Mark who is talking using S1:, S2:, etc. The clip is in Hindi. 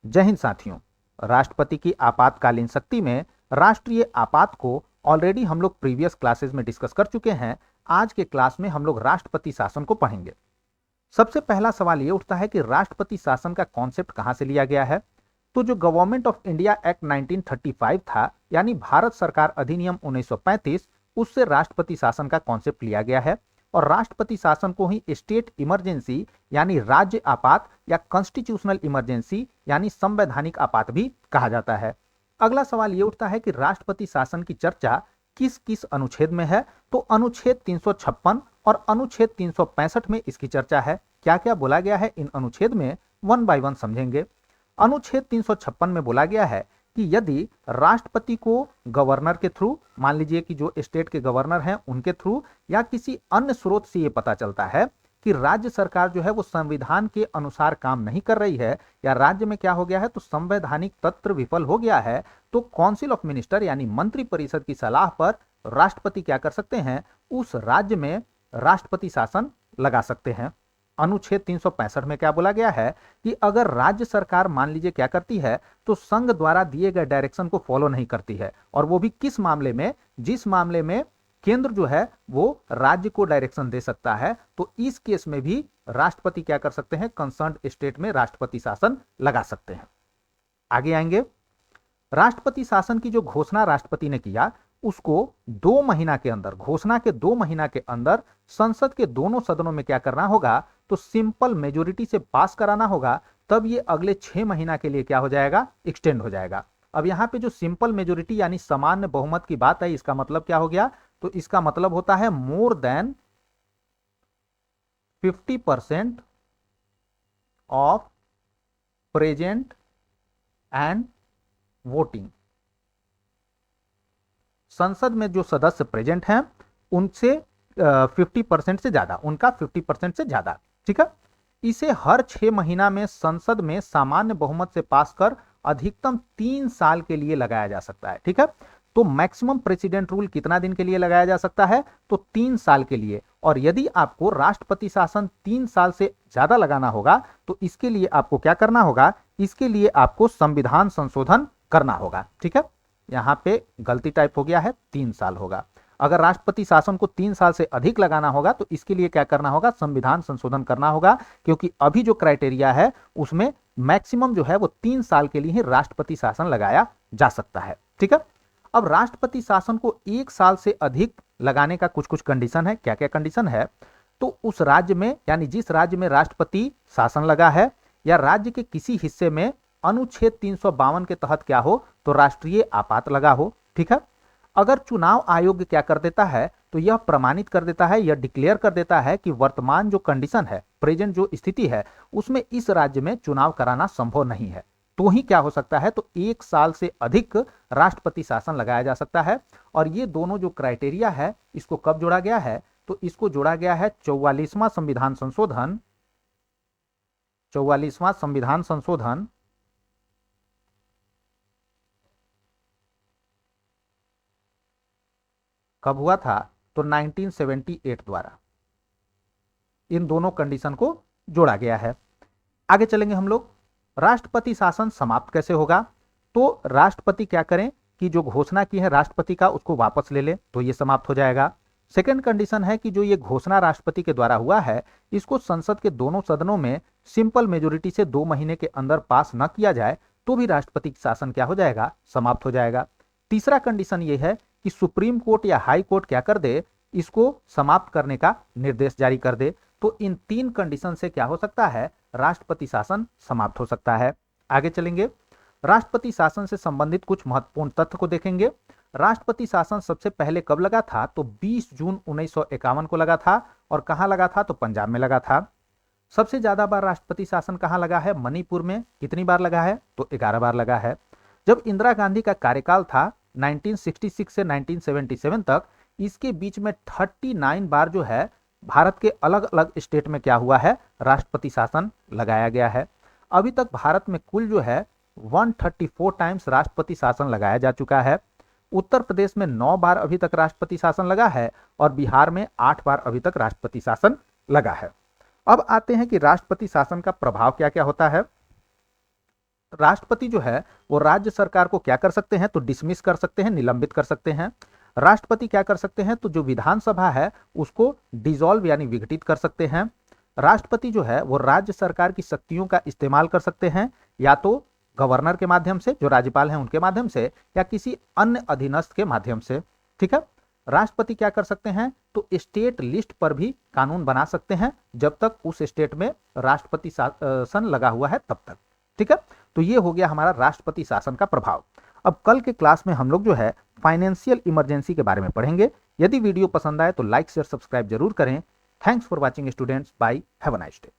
S1: जय हिंद साथियों। राष्ट्रपति की आपातकालीन शक्ति में राष्ट्रीय आपात को ऑलरेडी हम लोग प्रीवियस क्लासेस में डिस्कस कर चुके हैं। आज के क्लास में हम लोग राष्ट्रपति शासन को पढ़ेंगे। सबसे पहला सवाल ये उठता है कि राष्ट्रपति शासन का कॉन्सेप्ट कहां से लिया गया है। तो जो गवर्नमेंट ऑफ इंडिया एक्ट 1935 था, यानी भारत सरकार अधिनियम 1935, उससे राष्ट्रपति शासन का कॉन्सेप्ट लिया गया है। और राष्ट्रपति शासन को ही स्टेट इमरजेंसी यानी राज्य आपात या कॉन्स्टिट्यूशनल इमरजेंसी यानी संवैधानिक आपात भी कहा जाता है। अगला सवाल यह उठता है कि राष्ट्रपति शासन की चर्चा किस किस अनुच्छेद में है। तो अनुच्छेद 356 और अनुच्छेद 365 में इसकी चर्चा है। क्या क्या बोला गया है इन अनुच्छेद में, वन बाय वन समझेंगे। अनुच्छेद 356 में बोला गया है कि यदि राष्ट्रपति को गवर्नर के थ्रू, मान लीजिए कि जो स्टेट के गवर्नर हैं उनके थ्रू या किसी अन्य स्रोत से यह पता चलता है कि राज्य सरकार जो है वो संविधान के अनुसार काम नहीं कर रही है या राज्य में क्या हो गया है तो संवैधानिक तंत्र विफल हो गया है, तो काउंसिल ऑफ मिनिस्टर यानी मंत्री परिषद की सलाह पर राष्ट्रपति क्या कर सकते हैं, उस राज्य में राष्ट्रपति शासन लगा सकते हैं। अनुच्छेद 365 में क्या बोला गया है कि अगर राज्य सरकार मान लीजिए क्या करती है तो संघ द्वारा दिए गए डायरेक्शन को फॉलो नहीं करती है, और वो भी किस मामले में, जिस मामले में केंद्र जो है वो राज्य को डायरेक्शन दे सकता है, तो इस केस में भी राष्ट्रपति क्या कर सकते हैं, कंसर्न्ड स्टेट में राष्ट्रपति शासन लगा सकते हैं। आगे आएंगे। राष्ट्रपति शासन की जो घोषणा राष्ट्रपति ने किया उसको 2 महीना के अंदर, घोषणा के 2 महीना के अंदर संसद के दोनों सदनों में क्या करना होगा, तो सिंपल मेजोरिटी से पास कराना होगा। तब ये अगले 6 महीना के लिए क्या हो जाएगा, एक्सटेंड हो जाएगा। अब यहां पे जो सिंपल मेजोरिटी यानी सामान्य बहुमत की बात है, इसका मतलब क्या हो गया, तो इसका मतलब होता है more than 50% of present and voting. संसद में जो सदस्य प्रेजेंट हैं उनसे 50% से ज्यादा, उनका 50% से ज्यादा, ठीक है। इसे हर 6 महीना में संसद में सामान्य बहुमत से पास कर अधिकतम 3 साल के लिए लगाया जा सकता है, ठीक है। तो मैक्सिमम प्रेसिडेंट रूल कितना दिन के लिए लगाया जा सकता है, तो 3 साल के लिए। और यदि आपको राष्ट्रपति शासन 3 साल से ज्यादा लगाना होगा तो इसके लिए आपको क्या करना होगा, इसके लिए आपको संविधान संशोधन करना होगा, ठीक है। यहां पे गलती टाइप हो गया है, 3 साल होगा। अगर राष्ट्रपति शासन को 3 साल से अधिक लगाना होगा तो इसके लिए क्या करना होगा, संविधान संशोधन करना होगा, क्योंकि अभी जो क्राइटेरिया है उसमें मैक्सिमम जो है वो 3 साल के लिए ही राष्ट्रपति शासन लगाया जा सकता है, ठीक है। अब राष्ट्रपति शासन को 1 साल से अधिक लगाने का कुछ कुछ कंडीशन है। क्या क्या कंडीशन है, तो उस राज्य में यानी जिस राज्य में राष्ट्रपति शासन लगा है या राज्य के किसी हिस्से में अनुच्छेद 352 के तहत क्या हो, तो राष्ट्रीय आपात लगा हो, ठीक है। अगर चुनाव आयोग क्या कर देता है तो यह प्रमाणित कर देता है, यह डिक्लेयर कर देता है कि वर्तमान जो कंडीशन है, प्रेजेंट जो स्थिति है, उसमें इस राज्य में चुनाव कराना संभव नहीं है, तो ही क्या हो सकता है, तो 1 साल से अधिक राष्ट्रपति शासन लगाया जा सकता है। और ये दोनों जो क्राइटेरिया है इसको कब जोड़ा गया है, तो इसको जोड़ा गया है 44वां संविधान संशोधन, 44वां संविधान संशोधन कब हुआ था, तो 1978 द्वारा इन दोनों कंडीशन को जोड़ा गया है। आगे चलेंगे हम लोग। राष्ट्रपति शासन समाप्त कैसे होगा, तो राष्ट्रपति क्या करें कि जो घोषणा की है राष्ट्रपति का उसको वापस ले ले तो ये समाप्त हो जाएगा। सेकंड कंडीशन है कि जो ये घोषणा राष्ट्रपति के द्वारा हुआ है इसको संसद के दोनों सदनों में सिंपल मेजोरिटी से 2 महीने के अंदर पास न किया जाए तो भी राष्ट्रपति शासन क्या हो जाएगा, समाप्त हो जाएगा। तीसरा कंडीशन ये है कि सुप्रीम कोर्ट या हाई कोर्ट क्या कर दे, इसको समाप्त करने का निर्देश जारी कर दे। तो इन 3 कंडीशन से क्या हो सकता है, राष्ट्रपति शासन समाप्त हो सकता है। आगे चलेंगे। राष्ट्रपति शासन से संबंधित कुछ महत्वपूर्ण तथ्य को देखेंगे। राष्ट्रपति शासन सबसे पहले कब लगा था, तो 20 जून 1951 को लगा था। और कहां लगा था, तो पंजाब में लगा था। सबसे ज्यादा बार राष्ट्रपति शासन कहां लगा है, मणिपुर में। कितनी बार लगा है, तो 11 बार लगा है। जब इंदिरा गांधी का कार्यकाल था 1966 से 1977 तक, इसके बीच में 39 बार जो है भारत के अलग अलग स्टेट में क्या हुआ है, राष्ट्रपति शासन लगाया गया है। अभी तक भारत में कुल जो है 134 टाइम्स राष्ट्रपति शासन लगाया जा चुका है। उत्तर प्रदेश में 9 बार अभी तक राष्ट्रपति शासन लगा है और बिहार में 8 बार अभी तक राष्ट्रपति शासन लगा है। अब आते हैं कि राष्ट्रपति शासन का प्रभाव क्या क्या होता है। राष्ट्रपति जो है वो राज्य सरकार को क्या कर सकते हैं, तो डिसमिस कर सकते हैं, निलंबित कर सकते हैं। राष्ट्रपति क्या कर सकते हैं, तो जो विधानसभा है उसको डिसॉल्व यानी विघटित कर सकते हैं। राष्ट्रपति जो है वो राज्य सरकार की शक्तियों का इस्तेमाल कर सकते हैं, या तो गवर्नर के माध्यम से, जो राज्यपाल हैं उनके माध्यम से, या किसी अन्य अधीनस्थ के माध्यम से। ठीक है। राष्ट्रपति क्या कर सकते हैं, तो स्टेट लिस्ट पर भी कानून बना सकते हैं, जब तक उस स्टेट में राष्ट्रपति शासन लगा हुआ है तब तक। ठीक है। तो ये हो गया हमारा राष्ट्रपति शासन का प्रभाव। अब कल के क्लास में हम लोग जो है फाइनेंशियल इमरजेंसी के बारे में पढ़ेंगे। यदि वीडियो पसंद आए तो लाइक शेयर सब्सक्राइब जरूर करें। Thanks for watching students. Bye. Have a nice day.